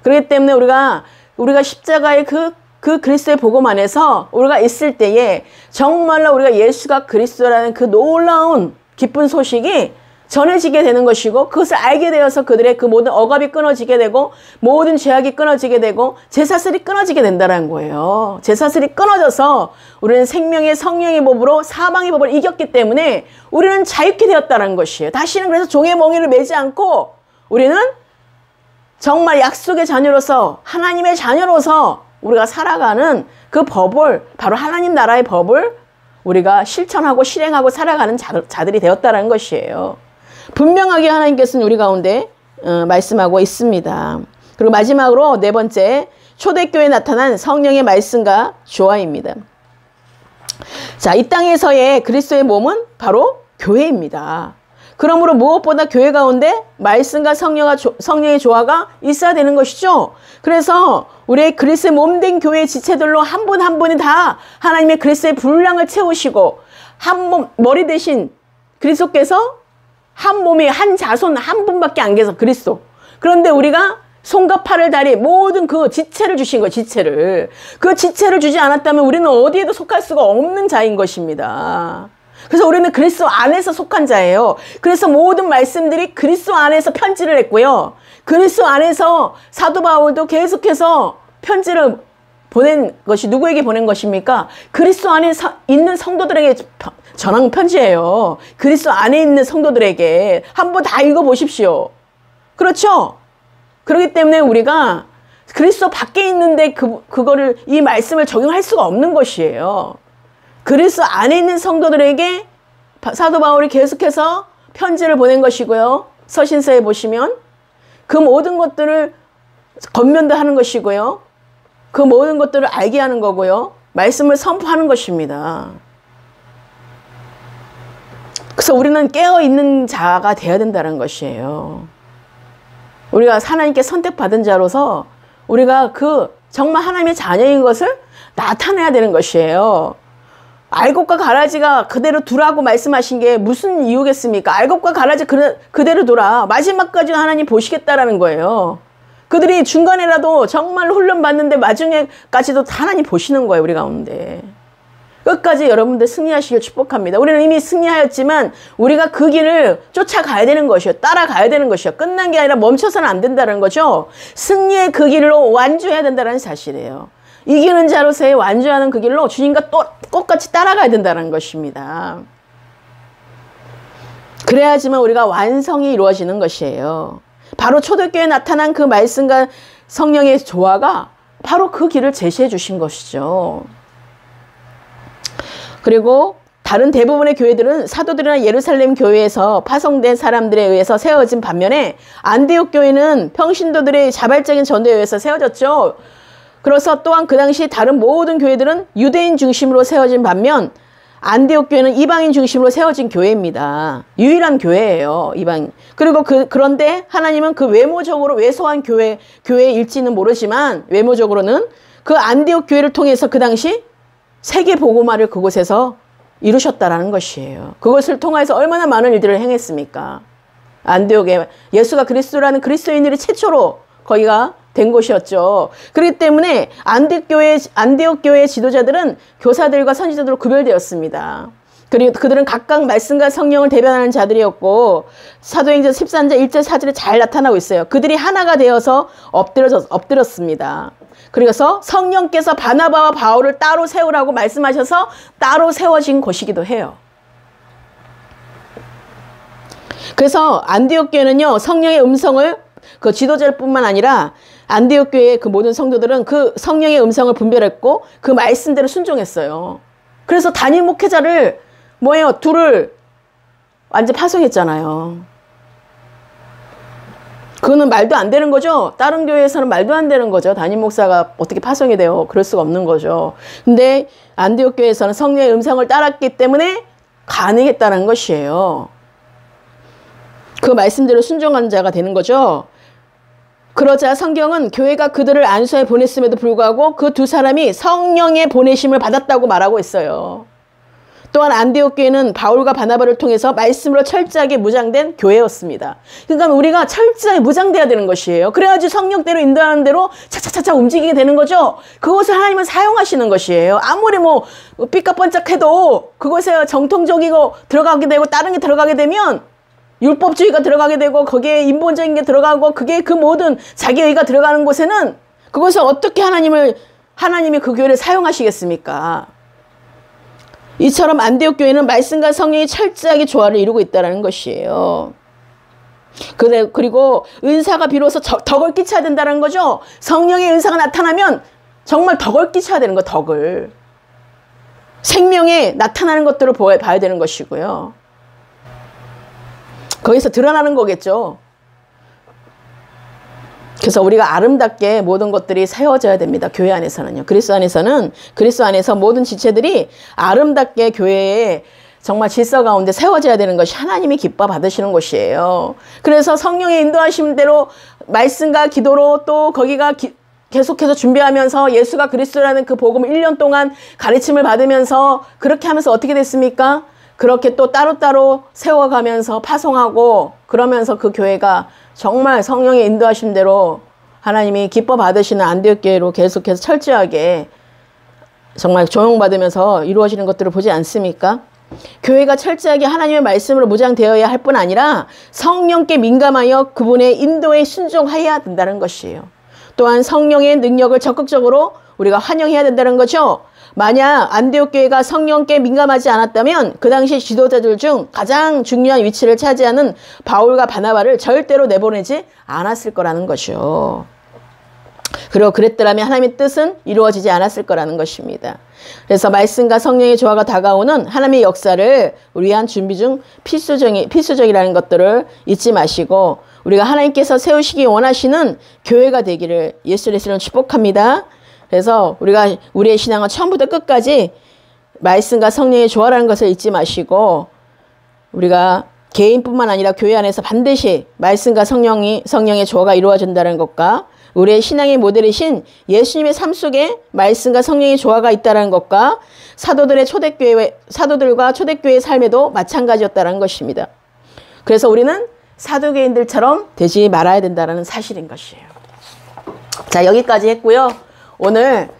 그렇기 때문에 우리가 십자가의 그 그리스도의 복음 안에서 우리가 있을 때에 정말로 우리가 예수가 그리스도라는 그 놀라운 기쁜 소식이 전해지게 되는 것이고 그것을 알게 되어서 그들의 그 모든 억압이 끊어지게 되고 모든 죄악이 끊어지게 되고 죄사슬이 끊어지게 된다는 거예요. 죄사슬이 끊어져서 우리는 생명의 성령의 법으로 사망의 법을 이겼기 때문에 우리는 자유케 되었다는 것이에요. 다시는 그래서 종의 멍에를 매지 않고 우리는 정말 약속의 자녀로서 하나님의 자녀로서 우리가 살아가는 그 법을 바로 하나님 나라의 법을 우리가 실천하고 실행하고 살아가는 자들이 되었다는 것이에요. 분명하게 하나님께서는 우리 가운데 말씀하고 있습니다. 그리고 마지막으로 네 번째, 초대교회에 나타난 성령의 말씀과 조화입니다. 자, 이 땅에서의 그리스도의 몸은 바로 교회입니다. 그러므로 무엇보다 교회 가운데 말씀과 성령의 조화가 있어야 되는 것이죠. 그래서 우리의 그리스도의 몸된 교회의 지체들로 한 분 한 분이 다 하나님의 그리스도의 분량을 채우시고 한 몸, 머리 대신 그리스도께서 한 몸에 한 자손 한 분밖에 안 계셔 그리스도. 그런데 우리가 손과 팔을 다리 모든 그 지체를 주신 거예요. 지체를. 그 지체를 주지 않았다면 우리는 어디에도 속할 수가 없는 자인 것입니다. 그래서 우리는 그리스도 안에서 속한 자예요. 그래서 모든 말씀들이 그리스도 안에서 편지를 했고요. 그리스도 안에서 사도 바울도 계속해서 편지를 보낸 것이 누구에게 보낸 것입니까? 그리스도 안에 있는 성도들에게 전한 편지예요. 그리스도 안에 있는 성도들에게 한번 다 읽어보십시오. 그렇죠? 그렇기 때문에 우리가 그리스도 밖에 있는데 그거를 이 말씀을 적용할 수가 없는 것이에요. 그리스도 안에 있는 성도들에게 사도 바울이 계속해서 편지를 보낸 것이고요. 서신서에 보시면 그 모든 것들을 권면도 하는 것이고요. 그 모든 것들을 알게 하는 거고요. 말씀을 선포하는 것입니다. 그래서 우리는 깨어있는 자가 되어야 된다는 것이에요. 우리가 하나님께 선택받은 자로서 우리가 정말 하나님의 자녀인 것을 나타내야 되는 것이에요. 알곡과 가라지가 그대로 두라고 말씀하신 게 무슨 이유겠습니까? 알곡과 가라지 그대로 두라. 마지막까지 하나님 보시겠다라는 거예요. 그들이 중간에라도 정말 훈련받는데 마지막까지도 하나님 보시는 거예요. 우리 가운데. 끝까지 여러분들 승리하시길 축복합니다. 우리는 이미 승리하였지만 우리가 그 길을 쫓아가야 되는 것이요. 따라가야 되는 것이요. 끝난 게 아니라 멈춰서는 안 된다는 거죠. 승리의 그 길로 완주해야 된다는 사실이에요. 이기는 자로서의 완주하는 그 길로 주님과 또 똑같이 따라가야 된다는 것입니다. 그래야지만 우리가 완성이 이루어지는 것이에요. 바로 초대교회에 나타난 그 말씀과 성령의 조화가 바로 그 길을 제시해 주신 것이죠. 그리고 다른 대부분의 교회들은 사도들이나 예루살렘 교회에서 파송된 사람들에 의해서 세워진 반면에 안디옥 교회는 평신도들의 자발적인 전도에 의해서 세워졌죠. 그래서 또한 그 당시 다른 모든 교회들은 유대인 중심으로 세워진 반면 안디옥 교회는 이방인 중심으로 세워진 교회입니다. 유일한 교회예요. 이방인. 그리고 그런데 하나님은 그 외모적으로 왜소한 교회일지는 모르지만 외모적으로는 그 안디옥 교회를 통해서 그 당시 세계 복음화를 그곳에서 이루셨다라는 것이에요. 그것을 통해서 얼마나 많은 일들을 행했습니까? 안디옥에 예수가 그리스도라는 그리스도인들이 최초로 거기가 된 곳이었죠. 그렇기 때문에 안디옥 교회의 지도자들은 교사들과 선지자들로 구별되었습니다. 그리고 그들은 각각 말씀과 성령을 대변하는 자들이었고 사도행전 13장 1절 4절에 잘 나타나고 있어요. 그들이 하나가 되어서 엎드렸습니다. 그래서 성령께서 바나바와 바울을 따로 세우라고 말씀하셔서 따로 세워진 곳이기도 해요. 그래서 안디옥 교회는요, 성령의 음성을 그 지도자뿐만 아니라 안디옥 교회의 그 모든 성도들은 그 성령의 음성을 분별했고 그 말씀대로 순종했어요. 그래서 단임 목회자를 둘을 완전 파송했잖아요. 그거는 말도 안 되는 거죠. 다른 교회에서는 말도 안 되는 거죠. 담임 목사가 어떻게 파송이 돼요. 그럴 수가 없는 거죠. 근데 안디옥 교회에서는 성령의 음성을 따랐기 때문에 가능했다는 것이에요. 그 말씀대로 순종하는 자가 되는 거죠. 그러자 성경은 교회가 그들을 안수해 보냈음에도 불구하고 그 두 사람이 성령의 보내심을 받았다고 말하고 있어요. 또한 안디옥 교회는 바울과 바나바를 통해서 말씀으로 철저하게 무장된 교회였습니다. 그러니까 우리가 철저하게 무장돼야 되는 것이에요. 그래야지 성령대로 인도하는 대로 차차차차 움직이게 되는 거죠. 그것을 하나님은 사용하시는 것이에요. 아무리 삐까뻔쩍해도 그것에 정통적이고 들어가게 되고 다른 게 들어가게 되면 율법주의가 들어가게 되고 거기에 인본적인 게 들어가고 그게 그 모든 자기의가 들어가는 곳에는 그것을 어떻게 하나님이 그 교회를 사용하시겠습니까? 이처럼 안디옥 교회는 말씀과 성령이 철저하게 조화를 이루고 있다는 것이에요. 그리고 은사가 비로소 덕을 끼쳐야 된다는 거죠. 성령의 은사가 나타나면 정말 덕을 끼쳐야 되는 거, 덕을. 생명에 나타나는 것들을 봐야 되는 것이고요. 거기서 드러나는 거겠죠. 그래서 우리가 아름답게 모든 것들이 세워져야 됩니다. 교회 안에서는요. 그리스도 안에서 모든 지체들이 아름답게 교회에 정말 질서 가운데 세워져야 되는 것이 하나님이 기뻐 받으시는 것이에요. 그래서 성령의 인도하신 대로 말씀과 기도로 또 거기가 계속해서 준비하면서 예수가 그리스도라는 그 복음을 1년 동안 가르침을 받으면서 그렇게 하면서 어떻게 됐습니까? 그렇게 또 따로따로 세워가면서 파송하고 그러면서 그 교회가 정말 성령의 인도하신 대로 하나님이 기뻐 받으시는 안디옥 교회로 계속해서 철저하게 정말 조용받으면서 이루어지는 것들을 보지 않습니까? 교회가 철저하게 하나님의 말씀으로 무장되어야 할 뿐 아니라 성령께 민감하여 그분의 인도에 순종해야 된다는 것이에요. 또한 성령의 능력을 적극적으로 우리가 환영해야 된다는 거죠. 만약 안디옥 교회가 성령께 민감하지 않았다면 그 당시 지도자들 중 가장 중요한 위치를 차지하는 바울과 바나바를 절대로 내보내지 않았을 거라는 것이요. 그리고 그랬더라면 하나님의 뜻은 이루어지지 않았을 거라는 것입니다. 그래서 말씀과 성령의 조화가 다가오는 하나님의 역사를 우리 위한 준비 중 필수적이라는 것들을 잊지 마시고 우리가 하나님께서 세우시기 원하시는 교회가 되기를 예수 그리스도로 축복합니다. 그래서 우리가 우리의 신앙은 처음부터 끝까지 말씀과 성령의 조화라는 것을 잊지 마시고 우리가 개인뿐만 아니라 교회 안에서 반드시 말씀과 성령의 조화가 이루어진다는 것과 우리의 신앙의 모델이신 예수님의 삶 속에 말씀과 성령의 조화가 있다는 것과 사도들과 초대교회의 삶에도 마찬가지였다는 것입니다. 그래서 우리는 사도교인들처럼 되지 말아야 된다는 사실인 것이에요. 자, 여기까지 했고요. 오늘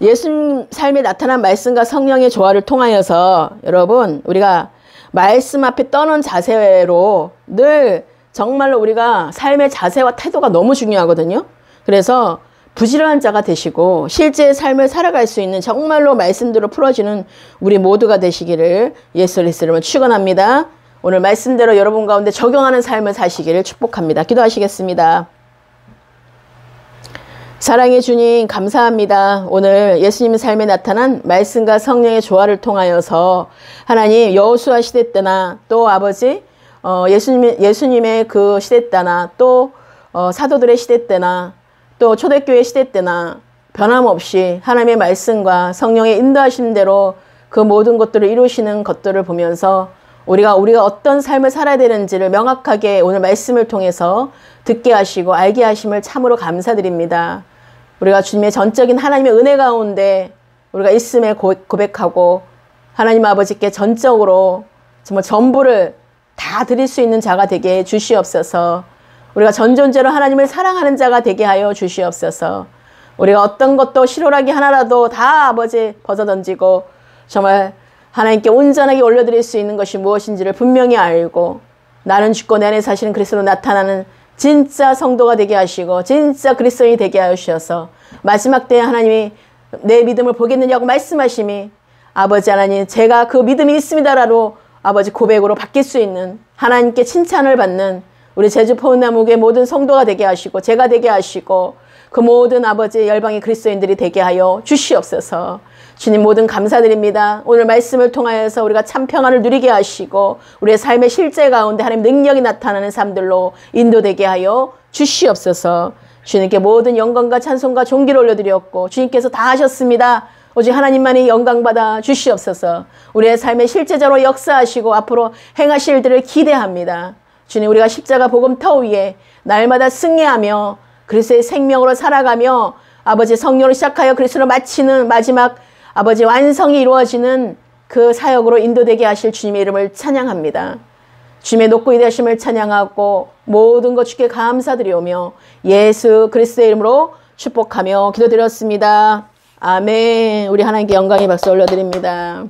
예수님 삶에 나타난 말씀과 성령의 조화를 통하여서 여러분 우리가 말씀 앞에 떠는 자세로 늘 정말로 우리가 삶의 자세와 태도가 너무 중요하거든요. 그래서 부지런한 자가 되시고 실제 삶을 살아갈 수 있는 정말로 말씀대로 풀어지는 우리 모두가 되시기를 예수 그리스도로 축원합니다. 오늘 말씀대로 여러분 가운데 적용하는 삶을 사시기를 축복합니다. 기도하시겠습니다. 사랑의 주님 감사합니다. 오늘 예수님의 삶에 나타난 말씀과 성령의 조화를 통하여서 하나님 여호수아 시대 때나 또 아버지 예수님의 그 시대 때나 또 사도들의 시대 때나 또 초대교회 시대 때나 변함없이 하나님의 말씀과 성령의 인도하신 대로 그 모든 것들을 이루시는 것들을 보면서 우리가 어떤 삶을 살아야 되는지를 명확하게 오늘 말씀을 통해서 듣게 하시고 알게 하심을 참으로 감사드립니다. 우리가 주님의 전적인 하나님의 은혜 가운데 우리가 있음에 고백하고 하나님 아버지께 전적으로 정말 전부를 다 드릴 수 있는 자가 되게 해 주시옵소서. 우리가 전존재로 하나님을 사랑하는 자가 되게 하여 주시옵소서. 우리가 어떤 것도 실오라기 하나라도 다 아버지 벗어던지고 정말 하나님께 온전하게 올려드릴 수 있는 것이 무엇인지를 분명히 알고 나는 죽고 내 안에 사시는 그리스도로 나타나는 진짜 성도가 되게 하시고 진짜 그리스도인이 되게 하셔서 마지막 때에 하나님이 내 믿음을 보겠느냐고 말씀하심이 아버지 하나님 제가 그 믿음이 있습니다라고 아버지 고백으로 바뀔 수 있는 하나님께 칭찬을 받는 우리 제주 포은나무교회 모든 성도가 되게 하시고 제가 되게 하시고 그 모든 아버지 열방의 그리스도인들이 되게 하여 주시옵소서. 주님 모든 감사드립니다. 오늘 말씀을 통하여서 우리가 참 평안을 누리게 하시고 우리의 삶의 실제 가운데 하나님 능력이 나타나는 삶들로 인도되게 하여 주시옵소서. 주님께 모든 영광과 찬송과 존귀를 올려드렸고 주님께서 다 하셨습니다. 오직 하나님만이 영광받아 주시옵소서. 우리의 삶의 실제적으로 역사하시고 앞으로 행하실 일들을 기대합니다. 주님 우리가 십자가 복음터 위에 날마다 승리하며 그리스도의 생명으로 살아가며 아버지 성령으로 시작하여 그리스도로 마치는 마지막 아버지 완성이 이루어지는 그 사역으로 인도되게 하실 주님의 이름을 찬양합니다. 주님의 높고 위대하심을 찬양하고 모든 것 주께 감사드리오며 예수 그리스도의 이름으로 축복하며 기도드렸습니다. 아멘. 우리 하나님께 영광의 박수 올려드립니다.